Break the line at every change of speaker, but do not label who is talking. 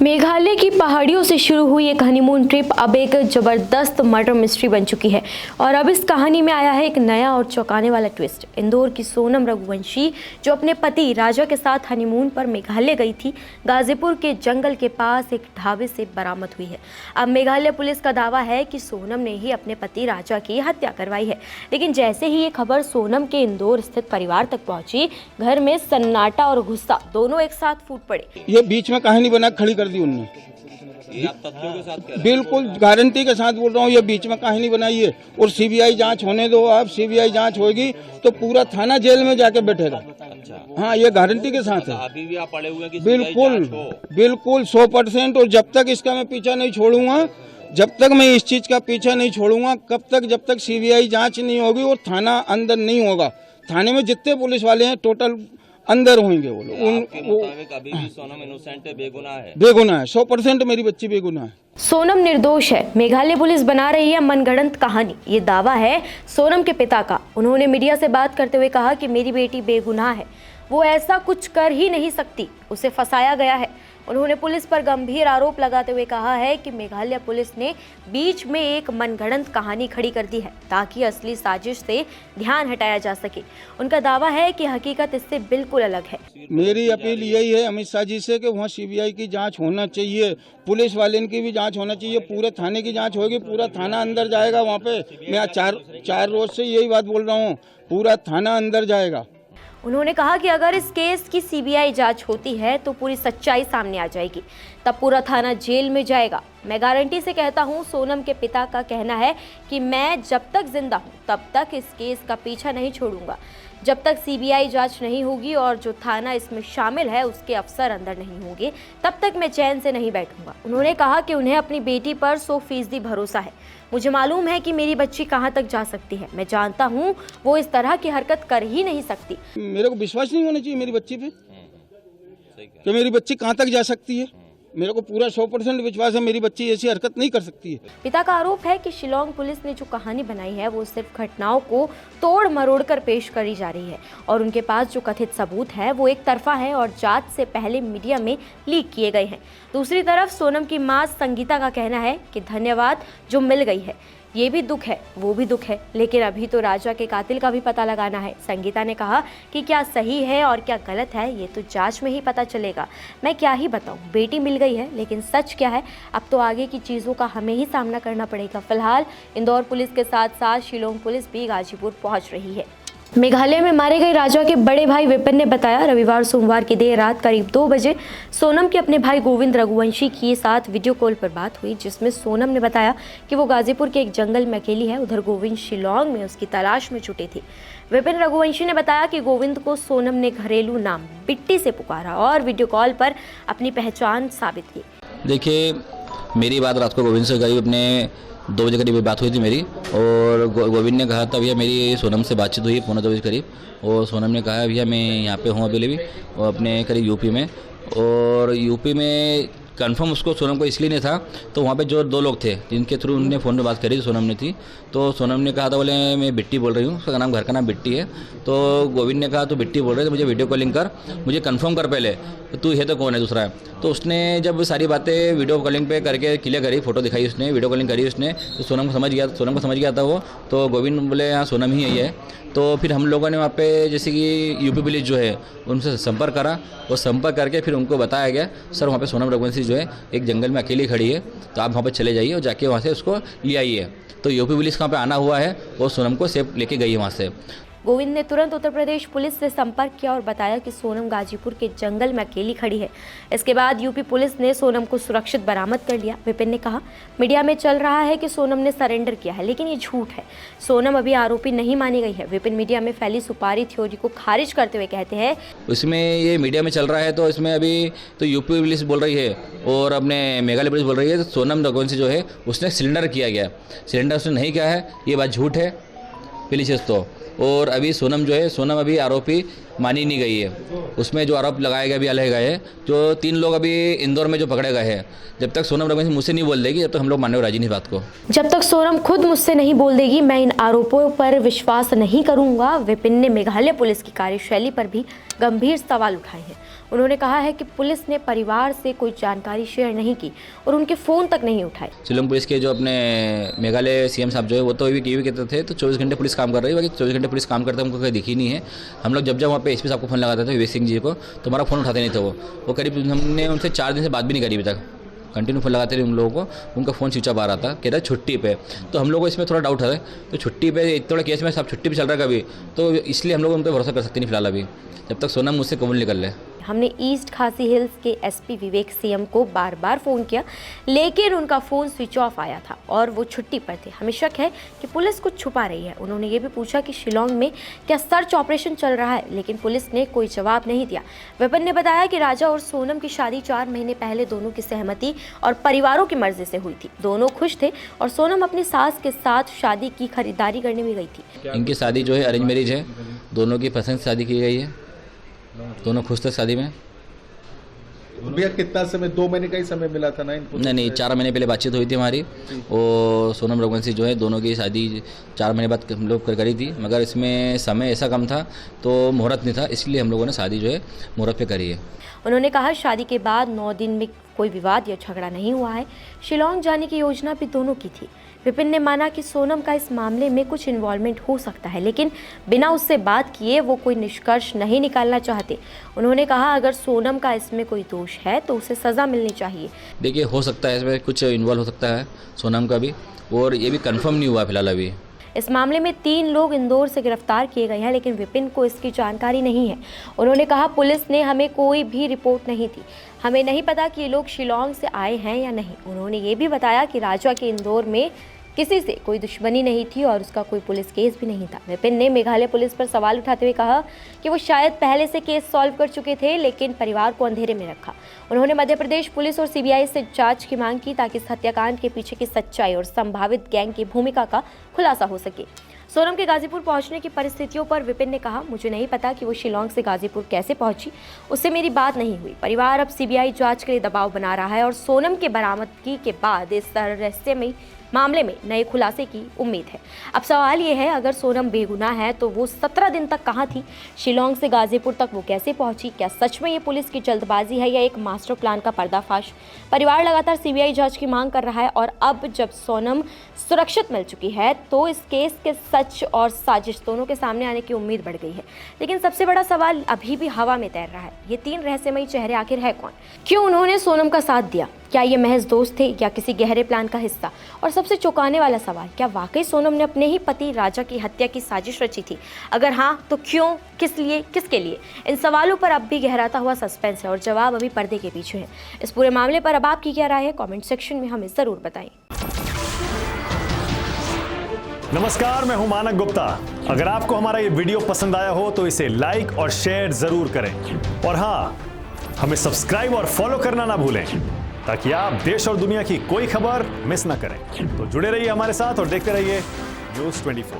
मेघालय की पहाड़ियों से शुरू हुई एक हनीमून ट्रिप अब एक जबरदस्त मर्डर मिस्ट्री बन चुकी है और अब इस कहानी में आया है एक नया और चौंकाने वाला ट्विस्ट। इंदौर की सोनम रघुवंशी जो अपने पति राजा के साथ हनीमून पर मेघालय गई थी, गाजीपुर के जंगल के पास एक ढाबे से बरामद हुई है। अब मेघालय पुलिस का दावा है कि सोनम ने ही अपने पति राजा की हत्या करवाई है, लेकिन जैसे ही ये खबर सोनम के इंदौर स्थित परिवार तक पहुंची, घर में सन्नाटा और गुस्सा दोनों एक साथ फूट पड़े।
ये बीच में कहानी बना खड़ी कर दी उनने।
ये आप तथ्यों के साथ कह रहे हैं?
बिल्कुल गारंटी के साथ बोल रहा हूँ, ये बीच में कहानी बनाई है। और सीबीआई जांच होने दो, आप सीबीआई जांच होगी तो पूरा थाना जेल में जाके बैठेगा।
अच्छा,
हाँ, ये गारंटी के साथ है।
अभी भी आप पड़े हुए हैं कि
बिल्कुल
जांच हो?
बिल्कुल 100%। और जब तक इसका मैं पीछा नहीं छोड़ूंगा, जब तक मैं इस चीज का पीछा नहीं छोड़ूंगा, जब तक सीबीआई जांच नहीं होगी और थाना अंदर नहीं होगा, थाने में जितने पुलिस वाले हैं टोटल अंदर होंगे वो लोग।
आपके मुताबिक अभी भी सोनम इनोसेंट है, बेगुनाह है?
बेगुनाह है, 100% मेरी बच्ची बेगुनाह है।
सोनम निर्दोष है। मेघालय पुलिस बना रही है मनगढ़ंत कहानी, ये दावा है सोनम के पिता का। उन्होंने मीडिया से बात करते हुए कहा कि मेरी बेटी बेगुनाह है, वो ऐसा कुछ कर ही नहीं सकती, उसे फंसाया गया है। उन्होंने पुलिस पर गंभीर आरोप लगाते हुए कहा है कि मेघालय पुलिस ने बीच में एक मनगढ़ंत कहानी खड़ी कर दी है ताकि असली साजिश से ध्यान हटाया जा सके। उनका दावा है कि हकीकत इससे बिल्कुल अलग है। मेरी
अपील यही है अमित शाह जी से कि वहाँ सीबीआई की जांच होना चाहिए, पुलिस वाले की भी जांच होना चाहिए, पूरे थाने की जांच होगी, पूरा थाना अंदर जाएगा। वहाँ पे मैं चार रोज से यही बात बोल रहा हूँ, पूरा थाना अंदर जाएगा।
उन्होंने कहा कि अगर इस केस की सीबीआई जांच होती है तो पूरी सच्चाई सामने आ जाएगी, तब पूरा थाना जेल में जाएगा। मैं गारंटी से कहता हूं, सोनम के पिता का कहना है कि मैं जब तक जिंदा हूं तब तक इस केस का पीछा नहीं छोड़ूंगा, जब तक सीबीआई जांच नहीं होगी और जो थाना इसमें शामिल है उसके अफसर अंदर नहीं होंगे, तब तक मैं चैन से नहीं बैठूंगा। उन्होंने कहा कि उन्हें अपनी बेटी पर 100% भरोसा है। मुझे मालूम है कि मेरी बच्ची कहां तक जा सकती है। मैं जानता हूं वो इस तरह की हरकत कर ही नहीं सकती।
मेरे को विश्वास नहीं होना चाहिए मेरी बच्ची पे कि मेरी बच्ची कहां तक जा सकती है। मेरे को पूरा 100% विश्वास है, मेरी बच्ची ऐसी हरकत नहीं कर सकती है। पिता
का आरोप है कि शिलोंग पुलिस ने जो कहानी बनाई है वो सिर्फ घटनाओं को तोड़ मरोड़ कर पेश करी जा रही है और उनके पास जो कथित सबूत है वो एक तरफा है और जांच से पहले मीडिया में लीक किए गए हैं। दूसरी तरफ सोनम की मां संगीता का कहना है कि धन्यवाद, जो मिल गई है। ये भी दुख है, वो भी दुख है, लेकिन अभी तो राजा के कातिल का भी पता लगाना है। संगीता ने कहा कि क्या सही है और क्या गलत है ये तो जांच में ही पता चलेगा। मैं क्या ही बताऊं, बेटी मिल गई है, लेकिन सच क्या है अब तो आगे की चीज़ों का हमें ही सामना करना पड़ेगा। फिलहाल इंदौर पुलिस के साथ साथ शिलोंग पुलिस भी गाजीपुर पहुंच रही है। मेघालय में मारे गए राजा के बड़े भाई विपिन ने बताया, रविवार सोमवार की देर रात करीब 2 बजे सोनम के अपने भाई गोविंद रघुवंशी के साथ वीडियो कॉल पर बात हुई, जिसमें सोनम ने बताया कि वो गाजीपुर के एक जंगल में अकेली है। उधर गोविंद शिलोंग में उसकी तलाश में छुटे थे। विपिन रघुवंशी ने बताया कि गोविंद को सोनम ने घरेलू नाम बिट्टी से पुकारा और वीडियो कॉल पर अपनी पहचान साबित की।
देखिए, मेरी बात रात को गोविंद से करीब अपने 2 बजे करीब बात हुई थी मेरी, और गोविंद ने कहा था भैया मेरी सोनम से बातचीत हुई 1:45 बजे करीब, और सोनम ने कहा भैया मैं यहाँ पे हूँ अभी भी, और अपने करीब यूपी में। और यूपी में कंफर्म उसको सोनम को इसलिए नहीं था, तो वहाँ पे जो 2 लोग थे जिनके थ्रू उन्होंने फ़ोन पे बात करी थी, सोनम ने थी, तो सोनम ने कहा था बोले मैं बिट्टी बोल रही हूँ, उसका नाम घर का नाम बिट्टी है। तो गोविंद ने कहा तो बिट्टी बोल रहे तो मुझे वीडियो कॉलिंग कर, मुझे कंफर्म कर पहले तू है तो कौन है दूसरा है। तो उसने जब सारी बातें वीडियो कॉलिंग पे करके क्लियर करी, फोटो दिखाई उसने, वीडियो कॉलिंग करी उसने, तो सोनम को समझ गया था वो। तो गोविंद बोले हाँ सोनम ही है। तो फिर हम लोगों ने वहाँ पे जैसे कि यूपी पुलिस जो है उनसे संपर्क करा, और संपर्क करके फिर उनको बताया गया सर वहाँ पे सोनम रघुवंशी जो है एक जंगल में अकेली खड़ी है, तो आप वहाँ पे चले जाइए और जाके वहाँ से उसको ले आइए। तो यूपी पुलिस वहाँ पे आना हुआ है और सोनम को सेफ लेके गई है वहाँ से।
गोविंद ने तुरंत उत्तर प्रदेश पुलिस से संपर्क किया और बताया कि सोनम गाजीपुर के जंगल में अकेली खड़ी है। इसके बाद यूपी पुलिस ने सोनम को सुरक्षित बरामद कर लिया। विपिन ने कहा मीडिया में चल रहा है कि सोनम ने सरेंडर किया है, लेकिन ये झूठ है। सोनम अभी आरोपी नहीं मानी गई है। विपिन मीडिया में फैली सुपारी थ्योरी को खारिज करते हुए कहते हैं,
इसमें ये मीडिया में चल रहा है तो इसमें अभी तो यूपी पुलिस बोल रही है और अपने मेघालय पुलिस बोल रही है, तो सोनम रघुवंशी जो है उसने सिलेंडर किया गया, सिलेंडर उसने नहीं किया है, ये बात झूठ है पहली चीज़ तो। और अभी सोनम जो है, सोनम अभी आरोपी मानी नहीं गई है। उसमें जो आरोप लगाए गए अभी अलग गए हैं, जो 3 लोग अभी इंदौर में जो पकड़े गए हैं, जब तक सोनम रघुवंशी मुझसे नहीं बोल देगी, जब तक हम लोग मानने को राजी नहीं इस बात को।
जब तक सोनम खुद मुझसे नहीं बोल देगी, मैं इन आरोपों पर विश्वास नहीं करूंगा। विपिन ने मेघालय पुलिस की कार्यशैली पर भी गंभीर सवाल उठाए हैं। उन्होंने कहा है कि पुलिस ने परिवार से कोई जानकारी शेयर नहीं की और उनके फ़ोन तक नहीं उठाए।
शिलोंग पुलिस के जो अपने मेघालय सीएम साहब जो है वो तो ये भी कहते थे तो 24 घंटे पुलिस काम कर रही है, बाकी 24 घंटे पुलिस काम करते हमको कहीं दिखी नहीं है। हम लोग जब वहाँ पे एसपी साहब को फ़ोन लगाते थे विवेक सिंह जी को, तो हमारा फ़ोन उठाते नहीं थे वो करीब हमने उनसे 4 दिन से बात भी नहीं करी अभी तक। कंटिन्यू फ़ोन लगाते रहे उन लोगों को, उनका फ़ोन स्विच ऑफ आ रहा था, कह रहा छुट्टी पे। तो हम लोग को इसमें थोड़ा डाउट है, तो छुट्टी पे इतना केस में सब छुट्टी पे चल रहा है कभी, तो इसलिए हम लोग उन पर भरोसा कर सकते नहीं फिलहाल अभी, जब तक सोनम मुझसे कबूल निकल ले।
हमने ईस्ट खासी हिल्स के एसपी विवेक सीएम को बार बार फ़ोन किया, लेकिन उनका फ़ोन स्विच ऑफ आया था और वो छुट्टी पर थे। हमें शक है कि पुलिस कुछ छुपा रही है। उन्होंने ये भी पूछा कि शिलोंग में क्या सर्च ऑपरेशन चल रहा है, लेकिन पुलिस ने कोई जवाब नहीं दिया। विपिन ने बताया कि राजा और सोनम की शादी 4 महीने पहले दोनों की सहमति और परिवारों की मर्जी से हुई थी। दोनों खुश थे और सोनम अपनी सास के साथ शादी की खरीदारी करने में गई थी।
इनकी शादी जो है अरेंज मैरिज है, दोनों की पसंद से शादी की गई है, दोनों खुश थे शादी में।
भैया कितना समय, 2 महीने का ही समय मिला था ना इनको?
नहीं 4 महीने पहले बातचीत हुई थी हमारी, और सोनम रघुवंशी जो है दोनों की शादी 4 महीने बाद हम लोग करी थी, मगर इसमें समय ऐसा कम था तो मुहूर्त नहीं था, इसलिए हम लोगों ने शादी जो है मुहूर्त पे करी है।
उन्होंने कहा शादी के बाद 9 दिन में कोई विवाद या झगड़ा नहीं हुआ है। शिलोंग जाने की योजना भी दोनों की थी। विपिन ने माना कि सोनम का इस मामले में कुछ इन्वॉल्वमेंट हो सकता है, लेकिन बिना उससे बात किए वो कोई निष्कर्ष नहीं निकालना चाहते। उन्होंने कहा अगर सोनम का इसमें कोई दोष है तो उसे सज़ा मिलनी चाहिए।
देखिए हो सकता है इसमें कुछ इन्वॉल्व हो सकता है सोनम का भी, और ये भी कंफर्म नहीं हुआ फिलहाल अभी।
इस मामले में 3 लोग इंदौर से गिरफ्तार किए गए हैं, लेकिन विपिन को इसकी जानकारी नहीं है। उन्होंने कहा पुलिस ने हमें कोई भी रिपोर्ट नहीं दी, हमें नहीं पता कि ये लोग शिलोंग से आए हैं या नहीं। उन्होंने ये भी बताया कि राजा के इंदौर में किसी से कोई दुश्मनी नहीं थी और उसका कोई पुलिस केस भी नहीं था। विपिन ने मेघालय पुलिस पर सवाल उठाते हुए कहा कि वो शायद पहले से केस सॉल्व कर चुके थे, लेकिन परिवार को अंधेरे में रखा। उन्होंने मध्य प्रदेश पुलिस और सीबीआई से जांच की मांग की ताकि इस हत्याकांड के पीछे की सच्चाई और संभावित गैंग की भूमिका का खुलासा हो सके। सोनम के गाजीपुर पहुंचने की परिस्थितियों पर विपिन ने कहा मुझे नहीं पता कि वो शिलोंग से गाजीपुर कैसे पहुंची, उससे मेरी बात नहीं हुई। परिवार अब सीबीआई जांच के लिए दबाव बना रहा है और सोनम के बरामदगी के बाद इस रहस्यमयी मामले में नए खुलासे की उम्मीद है। अब सवाल ये है अगर सोनम बेगुनाह है तो वो 17 दिन तक कहाँ थी? शिलोंग से गाजीपुर तक वो कैसे पहुंची? क्या सच में ये पुलिस की जल्दबाजी है या एक मास्टर प्लान का पर्दाफाश? परिवार लगातार सीबीआई जांच की मांग कर रहा है और अब जब सोनम सुरक्षित मिल चुकी है तो इस केस के सच और साजिश दोनों के सामने आने की उम्मीद बढ़ गई है। लेकिन सबसे बड़ा सवाल अभी भी हवा में तैर रहा है, ये 3 रहस्यमयी चेहरे आखिर है कौन? क्यों उन्होंने सोनम का साथ दिया? क्या ये महज दोस्त थे या किसी गहरे प्लान का हिस्सा? और सबसे चौंकाने वाला सवाल, क्या वाकई सोनम ने अपने ही पति राजा की हत्या की साजिश रची थी? अगर हाँ तो क्यों, किस लिए, किसके लिए? इन सवालों पर अब भी गहराता हुआ सस्पेंस है और जवाब अभी पर्दे के पीछे है। इस पूरे मामले पर अब आपकी क्या राय है? कमेंट सेक्शन में हमें ज़रूर बताएं।
नमस्कार, मैं हूं मानक गुप्ता। अगर आपको हमारा ये वीडियो पसंद आया हो तो इसे लाइक और शेयर जरूर करें, और हाँ, हमें सब्सक्राइब और फॉलो करना ना भूलें ताकि आप देश और दुनिया की कोई खबर मिस ना करें। तो जुड़े रहिए हमारे साथ और देखते रहिए News 24।